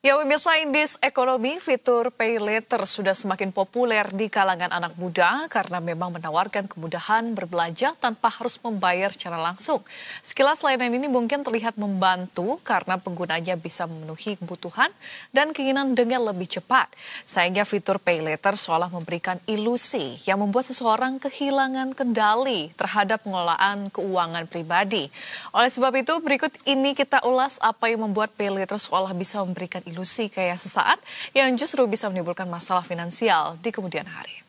Ya pemirsa, indeks ekonomi fitur Pay Later sudah semakin populer di kalangan anak muda karena memang menawarkan kemudahan berbelanja tanpa harus membayar secara langsung. Sekilas layanan ini mungkin terlihat membantu karena penggunanya bisa memenuhi kebutuhan dan keinginan dengan lebih cepat. Sayangnya fitur Pay Later seolah memberikan ilusi yang membuat seseorang kehilangan kendali terhadap pengelolaan keuangan pribadi. Oleh sebab itu, berikut ini kita ulas apa yang membuat Pay Later seolah bisa memberikan ilusi kayak sesaat yang justru bisa menimbulkan masalah finansial di kemudian hari.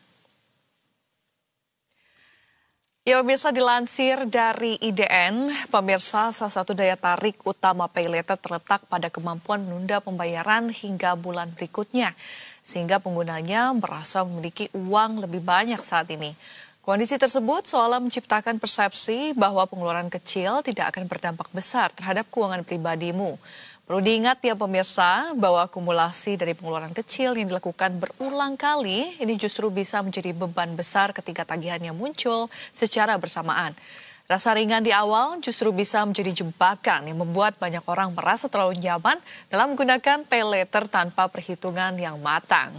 Ya pemirsa, dilansir dari IDN, pemirsa, salah satu daya tarik utama Pay Later terletak pada kemampuan menunda pembayaran hingga bulan berikutnya, sehingga penggunanya merasa memiliki uang lebih banyak saat ini. Kondisi tersebut seolah menciptakan persepsi bahwa pengeluaran kecil tidak akan berdampak besar terhadap keuangan pribadimu. Perlu diingat ya pemirsa bahwa akumulasi dari pengeluaran kecil yang dilakukan berulang kali ini justru bisa menjadi beban besar ketika tagihannya muncul secara bersamaan. Rasa ringan di awal justru bisa menjadi jebakan yang membuat banyak orang merasa terlalu nyaman dalam menggunakan Pay Later tanpa perhitungan yang matang.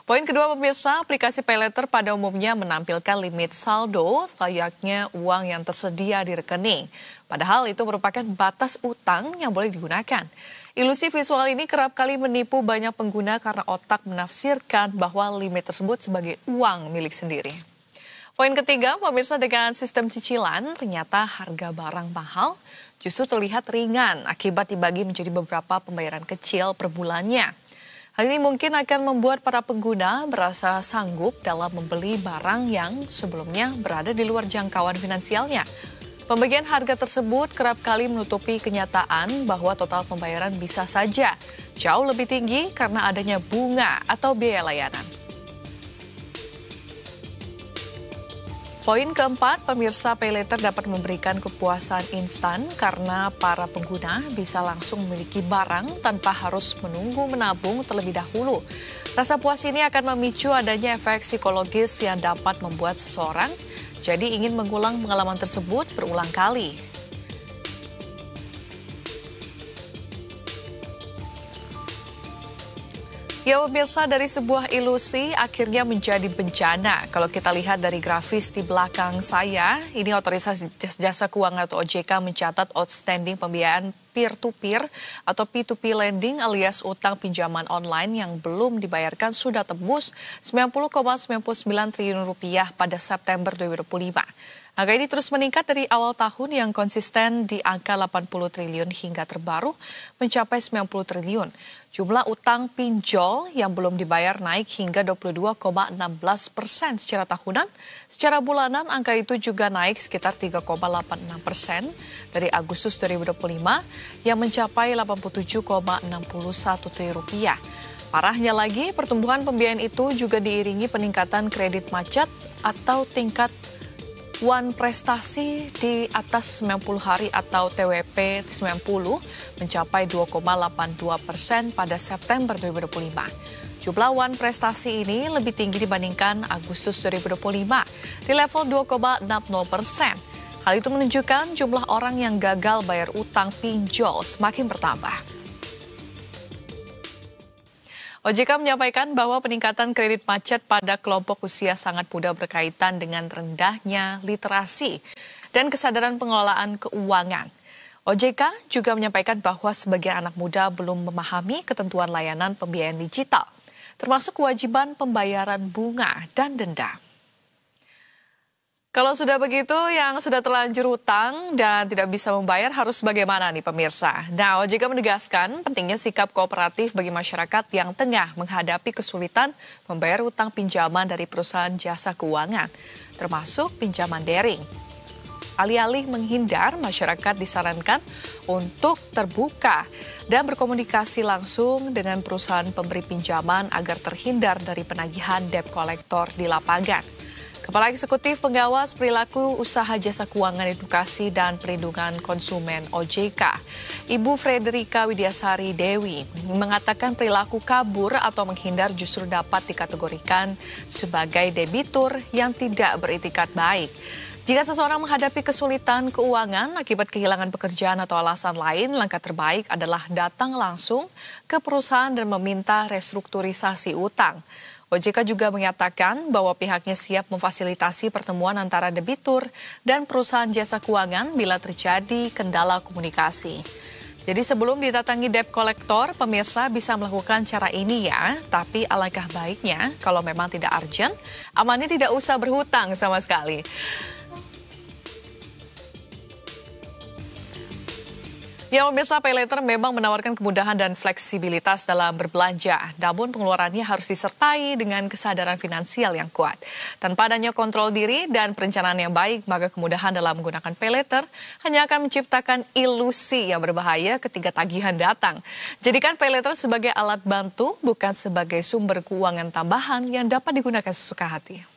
Poin kedua pemirsa, aplikasi Pay Later pada umumnya menampilkan limit saldo selayaknya uang yang tersedia di rekening. Padahal itu merupakan batas utang yang boleh digunakan. Ilusi visual ini kerap kali menipu banyak pengguna karena otak menafsirkan bahwa limit tersebut sebagai uang milik sendiri. Poin ketiga, pemirsa, dengan sistem cicilan, ternyata harga barang mahal justru terlihat ringan akibat dibagi menjadi beberapa pembayaran kecil per bulannya. Hal ini mungkin akan membuat para pengguna merasa sanggup dalam membeli barang yang sebelumnya berada di luar jangkauan finansialnya. Pembagian harga tersebut kerap kali menutupi kenyataan bahwa total pembayaran bisa saja jauh lebih tinggi karena adanya bunga atau biaya layanan. Poin keempat, pemirsa, Pay Later dapat memberikan kepuasan instan karena para pengguna bisa langsung memiliki barang tanpa harus menunggu menabung terlebih dahulu. Rasa puas ini akan memicu adanya efek psikologis yang dapat membuat seseorang jadi ingin mengulang pengalaman tersebut berulang kali. Ya pemirsa, dari sebuah ilusi akhirnya menjadi bencana. Kalau kita lihat dari grafis di belakang saya, ini Otoritas Jasa Keuangan atau OJK mencatat outstanding pembiayaan peer-to-peer atau P2P lending alias utang pinjaman online yang belum dibayarkan sudah tembus 90,99 triliun rupiah pada September 2025. Angka ini terus meningkat dari awal tahun yang konsisten di angka 80 triliun hingga terbaru mencapai 90 triliun. Jumlah utang pinjol yang belum dibayar naik hingga 22,16% secara tahunan. Secara bulanan angka itu juga naik sekitar 3,86% dari Agustus 2025 yang mencapai 87,61 triliun rupiah. Parahnya lagi, pertumbuhan pembiayaan itu juga diiringi peningkatan kredit macet atau tingkat Wan prestasi di atas 90 hari atau TWP 90 mencapai 2,82% pada September 2025. Jumlah wan prestasi ini lebih tinggi dibandingkan Agustus 2025 di level 2,60%. Hal itu menunjukkan jumlah orang yang gagal bayar utang pinjol semakin bertambah. OJK menyampaikan bahwa peningkatan kredit macet pada kelompok usia sangat muda berkaitan dengan rendahnya literasi dan kesadaran pengelolaan keuangan. OJK juga menyampaikan bahwa sebagian anak muda belum memahami ketentuan layanan pembiayaan digital, termasuk kewajiban pembayaran bunga dan denda. Kalau sudah begitu, yang sudah terlanjur hutang dan tidak bisa membayar harus bagaimana nih pemirsa? Nah, OJK menegaskan pentingnya sikap kooperatif bagi masyarakat yang tengah menghadapi kesulitan membayar utang pinjaman dari perusahaan jasa keuangan, termasuk pinjaman daring. Alih-alih menghindar, masyarakat disarankan untuk terbuka dan berkomunikasi langsung dengan perusahaan pemberi pinjaman agar terhindar dari penagihan debt collector di lapangan. Kepala Eksekutif Pengawas Perilaku Usaha Jasa Keuangan Edukasi dan Perlindungan Konsumen OJK, Ibu Frederika Widyasari Dewi, mengatakan perilaku kabur atau menghindar justru dapat dikategorikan sebagai debitur yang tidak beritikat baik. Jika seseorang menghadapi kesulitan keuangan akibat kehilangan pekerjaan atau alasan lain, langkah terbaik adalah datang langsung ke perusahaan dan meminta restrukturisasi utang. OJK juga menyatakan bahwa pihaknya siap memfasilitasi pertemuan antara debitur dan perusahaan jasa keuangan bila terjadi kendala komunikasi. Jadi sebelum didatangi debt collector, pemirsa bisa melakukan cara ini ya. Tapi alangkah baiknya kalau memang tidak urgent, amannya tidak usah berhutang sama sekali. Ya, pemirsa, PayLater memang menawarkan kemudahan dan fleksibilitas dalam berbelanja. Namun pengeluarannya harus disertai dengan kesadaran finansial yang kuat. Tanpa adanya kontrol diri dan perencanaan yang baik, maka kemudahan dalam menggunakan PayLater hanya akan menciptakan ilusi yang berbahaya ketika tagihan datang. Jadikan PayLater sebagai alat bantu, bukan sebagai sumber keuangan tambahan yang dapat digunakan sesuka hati.